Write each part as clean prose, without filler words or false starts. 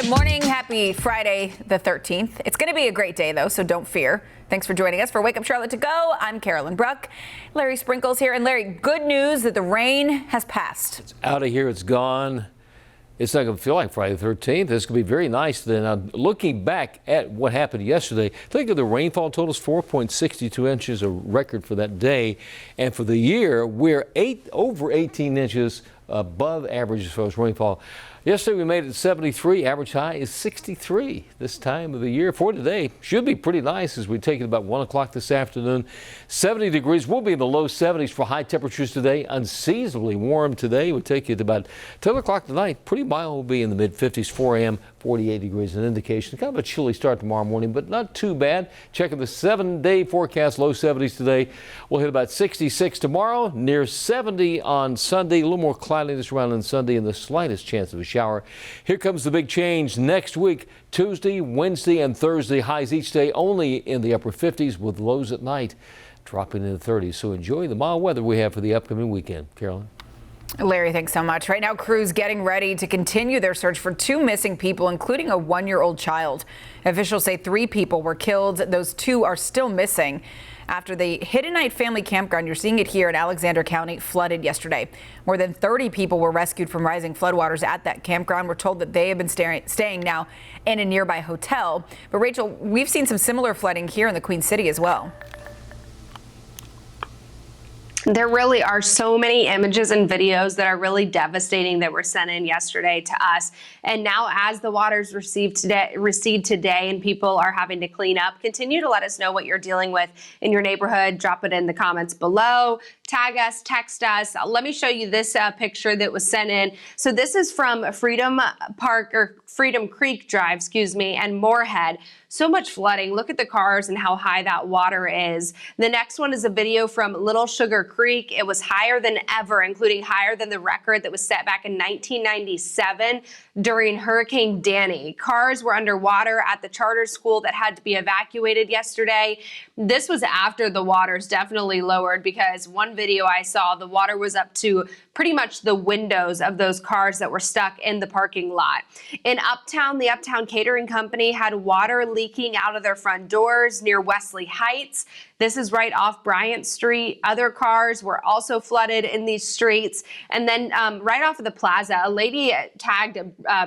Morning. Happy Friday the 13th. It's going to be a great day, though, so don't fear. Thanks for joining us for Wake Up Charlotte to Go. I'm Carolyn Bruck. Larry Sprinkles here. And Larry, good news that the rain has passed. It's out of here. It's gone. It's not going to feel like Friday the 13th. It's going to be very nice today. Now, looking back at what happened yesterday, think of the rainfall totals, 4.62 inches, a record for that day. And for the year, we're over 18 inches above average as far as rainfall. Yesterday we made it 73. Average high is 63 this time of the year. For today, should be pretty nice as we take it about 1 o'clock this afternoon. 70 degrees. We'll be in the low 70s for high temperatures today. Unseasonably warm today. We'll take you to about 10 o'clock tonight. Pretty mild. Will be in the mid 50s. 4 a.m. 48 degrees an indication. Kind of a chilly start tomorrow morning, but not too bad. Checking the 7-day forecast, low 70s today. We'll hit about 66 tomorrow, near 70 on Sunday. A little more cloudiness around on Sunday and the slightest chance of a shower. Here comes the big change next week. Tuesday, Wednesday, and Thursday. Highs each day only in the upper 50s with lows at night dropping in the 30s. So enjoy the mild weather we have for the upcoming weekend. Carolyn. Larry, thanks so much. Right now, crews getting ready to continue their search for 2 missing people, including a 1-year-old child. Officials say 3 people were killed. Those 2 are still missing after the Hidden Night family campground, you're seeing it here in Alexander County, flooded yesterday. More than 30 people were rescued from rising floodwaters at that campground. We're told that they have been staying now in a nearby hotel. But Rachel, we've seen some similar flooding here in the Queen City as well. There really are so many images and videos that are really devastating that were sent in yesterday to us. And now as the waters recede today and people are having to clean up, continue to let us know what you're dealing with in your neighborhood. Drop it in the comments below. Tag us, text us. Let me show you this picture that was sent in. So this is from Freedom Creek Drive, and Moorhead. So much flooding. Look at the cars and how high that water is. The next one is a video from Little Sugar Creek. It was higher than ever, including higher than the record that was set back in 1997 during Hurricane Danny. Cars were underwater at the charter school that had to be evacuated yesterday. This was after the waters definitely lowered, because one video I saw, the water was up to pretty much the windows of those cars that were stuck in the parking lot. In Uptown, the Uptown Catering Company had water leaking out of their front doors near Wesley Heights. This is right off Bryant Street. Other cars were also flooded in these streets. And then right off of the plaza, a lady tagged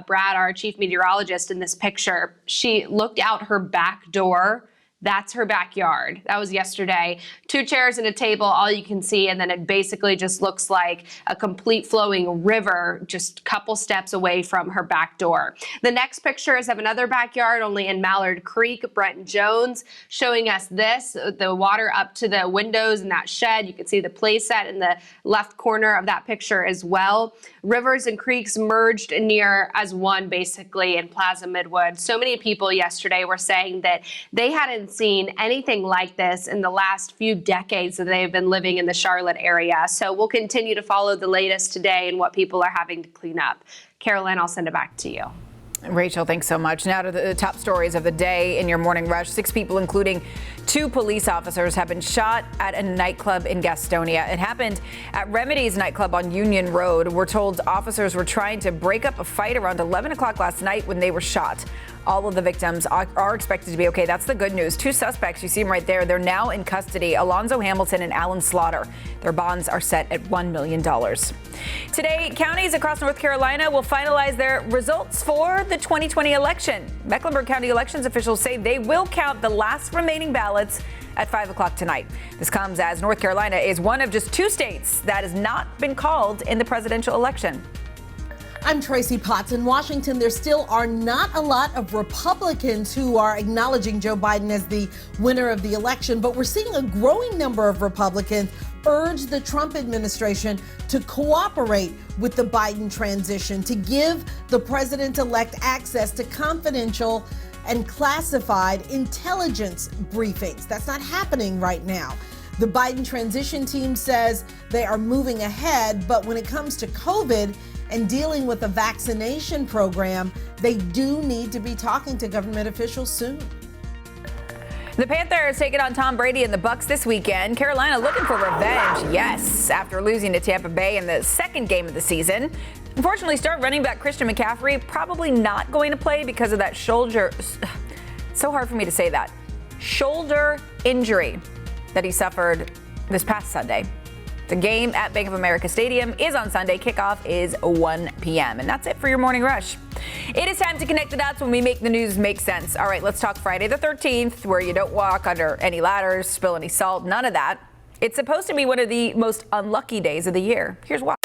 Brad, our chief meteorologist, in this picture. She looked out her back door. That's her backyard. That was yesterday. 2 chairs and a table, all you can see, and then it basically just looks like a complete flowing river just a couple steps away from her back door. The next picture is of another backyard, only in Mallard Creek. Brent Jones showing us this, the water up to the windows in that shed. You can see the play set in the left corner of that picture as well. Rivers and creeks merged near as one, basically, in Plaza Midwood. So many people yesterday were saying that they hadn't seen anything like this in the last few decades that they've been living in the Charlotte area. So we'll continue to follow the latest today and what people are having to clean up. Carolyn, I'll send it back to you. Rachel, thanks so much. Now to the top stories of the day in your morning rush. 6 people, including 2 police officers, have been shot at a nightclub in Gastonia. It happened at Remedy's nightclub on Union Road. We're told officers were trying to break up a fight around 11 o'clock last night when they were shot. All of the victims are expected to be okay. That's the good news. 2 suspects, you see them right there. They're now in custody. Alonzo Hamilton and Alan Slaughter. Their bonds are set at $1 million. Today, counties across North Carolina will finalize their results for the 2020 election. Mecklenburg County elections officials say they will count the last remaining ballots at 5 o'clock tonight. This comes as North Carolina is one of just 2 states that has not been called in the presidential election. I'm Tracy Potts. In Washington, there still are not a lot of Republicans who are acknowledging Joe Biden as the winner of the election, but we're seeing a growing number of Republicans urge the Trump administration to cooperate with the Biden transition, to give the president-elect access to confidential and classified intelligence briefings. That's not happening right now. The Biden transition team says they are moving ahead, but when it comes to COVID and dealing with a vaccination program, they do need to be talking to government officials soon. The Panthers taking on Tom Brady and the Bucs this weekend. Carolina looking for revenge, yes, after losing to Tampa Bay in the second game of the season. Unfortunately, star running back Christian McCaffrey probably not going to play because of that shoulder, so hard for me to say that, shoulder injury that he suffered this past Sunday. The game at Bank of America Stadium is on Sunday. Kickoff is 1 p.m. And that's it for your Morning Rush. It is time to connect the dots when we make the news make sense. All right, let's talk Friday the 13th, where you don't walk under any ladders, spill any salt, none of that. It's supposed to be one of the most unlucky days of the year. Here's why.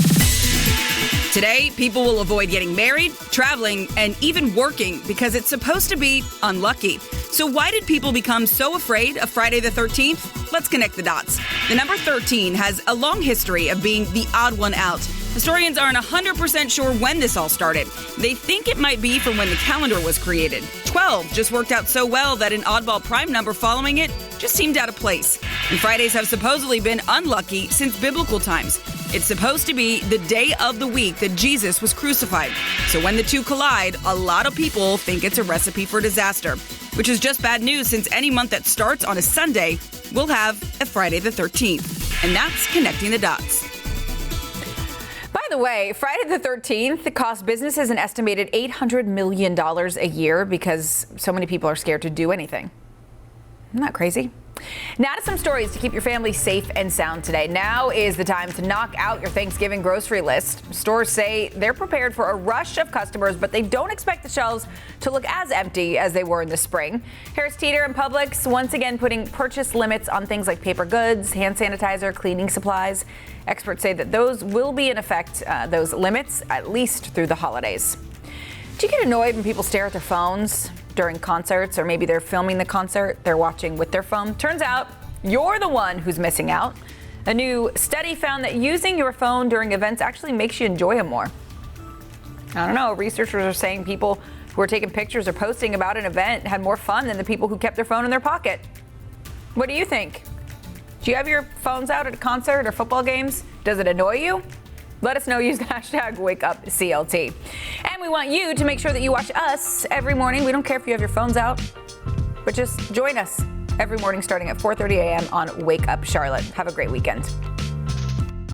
Today, people will avoid getting married, traveling, and even working because it's supposed to be unlucky. So why did people become so afraid of Friday the 13th? Let's connect the dots. The number 13 has a long history of being the odd one out. Historians aren't 100% sure when this all started. They think it might be from when the calendar was created. 12 just worked out so well that an oddball prime number following it just seemed out of place. And Fridays have supposedly been unlucky since biblical times. It's supposed to be the day of the week that Jesus was crucified. So when the two collide, a lot of people think it's a recipe for disaster, which is just bad news since any month that starts on a Sunday will have a Friday the 13th. And that's connecting the dots. By the way, Friday the 13th costs businesses an estimated $800 million a year because so many people are scared to do anything. Isn't that crazy? Now to some stories to keep your family safe and sound today. Now is the time to knock out your Thanksgiving grocery list. Stores say they're prepared for a rush of customers, but they don't expect the shelves to look as empty as they were in the spring. Harris Teeter and Publix once again putting purchase limits on things like paper goods, hand sanitizer, cleaning supplies. Experts say that those will be in effect, those limits, at least through the holidays. Do you get annoyed when people stare at their phones during concerts, or maybe they're filming the concert, they're watching with their phone? Turns out you're the one who's missing out. A new study found that using your phone during events actually makes you enjoy them more. I don't know, researchers are saying people who are taking pictures or posting about an event had more fun than the people who kept their phone in their pocket. What do you think? Do you have your phones out at a concert or football games? Does it annoy you? Let us know. Use the hashtag WakeUpCLT. And we want you to make sure that you watch us every morning. We don't care if you have your phones out, but just join us every morning starting at 4:30 a.m. on Wake Up Charlotte. Have a great weekend.